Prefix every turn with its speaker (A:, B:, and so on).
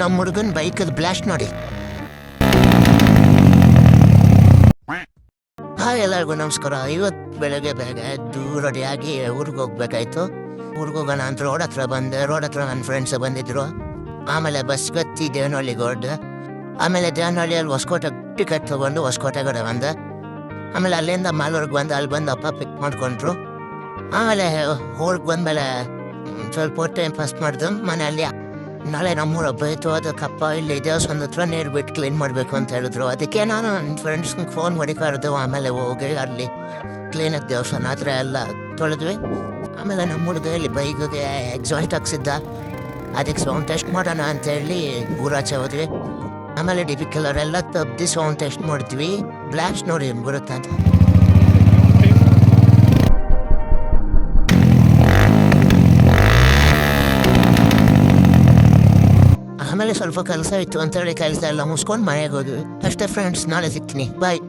A: ನಮ್ಮ ಹುಡುಗನ ಬೈಕದ ಬ್ಲಾಸ್ಟ್ ನೋಡಿ. ಹಾಯ್, ಎಲ್ಲರಿಗೂ ನಮಸ್ಕಾರ. ಇವತ್ತು ಬೆಳಗ್ಗೆ ಬೇಗ ಎದ್ದು ರೆಡಿಯಾಗಿ ಊರಿಗೆ ಹೋಗ್ಬೇಕಾಯ್ತು. ಊರಿಗೆ ಹೋಗೋಣ ಅಂತ ರೋಡ್ ಹತ್ರ ಬಂದೆ. ರೋಡ್ ಹತ್ರ ನನ್ನ ಫ್ರೆಂಡ್ಸ್ ಬಂದಿದ್ರು. ಆಮೇಲೆ ಬಸ್ ಗತ್ತಿ ದೇವನಹಳ್ಳಿಗೆ ಹೊರಡೆ. ಆಮೇಲೆ ದೇವನಹಳ್ಳಿಯಲ್ಲಿ ಹೊಸಕೋಟೆ ಟಿಕೆಟ್ ತೊಗೊಂಡು ಹೊಸಕೋಟೆಗಡೆ ಬಂದೆ. ಆಮೇಲೆ ಅಲ್ಲಿಂದ ಮಾಲೂರಿಗೆ ಬಂದು ಅಲ್ಲಿ ಬಂದು ಅಪ್ಪ ಪಿಕ್ ಮಾಡ್ಕೊಂಡ್ರು. ಆಮೇಲೆ ಊರಿಗೆ ಬಂದಮೇಲೆ ಸ್ವಲ್ಪ ಟೈಮ್ ಪಾಸ್ ಮಾಡಿದ್ರು ಮನೆಯಲ್ಲಿ. ನಾಳೆ ನಮ್ಮೂರ ಹಬ್ಬ ಇತ್ತು, ಅದಕ್ಕಪ್ಪ ಇಲ್ಲಿ ದೇವಸ್ಥಾನದ ಹತ್ರ ನೀರು ಬಿಟ್ಟು ಕ್ಲೀನ್ ಮಾಡಬೇಕು ಅಂತ ಹೇಳಿದ್ರು. ಅದಕ್ಕೆ ನಾನು ನನ್ನ ಫ್ರೆಂಡ್ಸ್ಗೆ ಫೋನ್ ಮಾಡಿ ಕರೆದು ಆಮೇಲೆ ಹೋಗಿ ಅಲ್ಲಿ ಕ್ಲೀನಾಗಿ ದೇವಸ್ಥಾನ ಹತ್ರ ಎಲ್ಲ ತೊಳೆದ್ವಿ. ಆಮೇಲೆ ನಮ್ಮ ಹುಡುಗ ಇಲ್ಲಿ ಬೈಕಿಗೆ ಎಕ್ಸಾಸ್ಟ್ ಹಾಕ್ಸಿದ್ದ. ಅದಕ್ಕೆ ಸೌಂಡ್ ಟೆಸ್ಟ್ ಮಾಡೋಣ ಅಂತೇಳಿ ಊರಾಚೆ ಹೋದ್ವಿ. ಆಮೇಲೆ ಡಿ.ಪಿ ಕಲರೆಲ್ಲ ತಪ್ಪಿ ಸೌಂಡ್ ಟೆಸ್ಟ್ ಮಾಡ್ತೀವಿ. ಬ್ಲಾಸ್ಟ್ ನೋಡಿ ಬರುತ್ತೆ ಅಂತ. ಆಮೇಲೆ ಸ್ವಲ್ಪ ಕೆಲಸ ಇತ್ತು ಅಂತೇಳಿ ಕೆಲಸ ಎಲ್ಲ ಮುಗಿಸ್ಕೊಂಡು ಮನೆಗೆ ಹೋದ್ವಿ ಅಷ್ಟೇ ಫ್ರೆಂಡ್ಸ್. ನಾಳೆ ಸಿಗ್ತೀನಿ, ಬಾಯ್.